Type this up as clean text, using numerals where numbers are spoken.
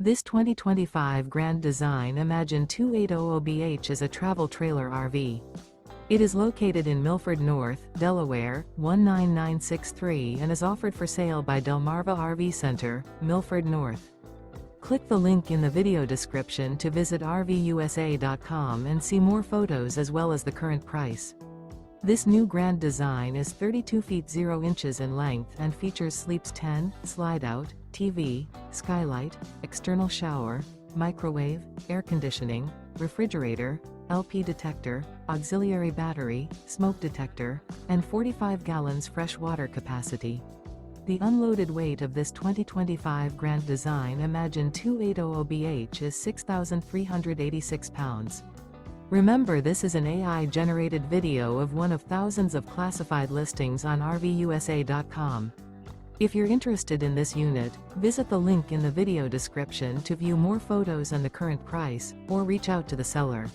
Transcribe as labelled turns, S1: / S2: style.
S1: This 2025 Grand Design Imagine 2800BH is a travel trailer RV. It is located in Milford North, Delaware, 19963 and is offered for sale by Delmarva RV Center, Milford North. Click the link in the video description to visit RVUSA.com and see more photos as well as the current price. This new Grand Design is 32 feet 0 inches in length and features sleeps 10, slide-out, TV, skylight, external shower, microwave, air conditioning, refrigerator, LP detector, auxiliary battery, smoke detector, and 45 gallons fresh water capacity. The unloaded weight of this 2025 Grand Design Imagine 2800BH is 6,386 pounds. Remember, this is an AI-generated video of one of thousands of classified listings on RVUSA.com. If you're interested in this unit, visit the link in the video description to view more photos and the current price, or reach out to the seller.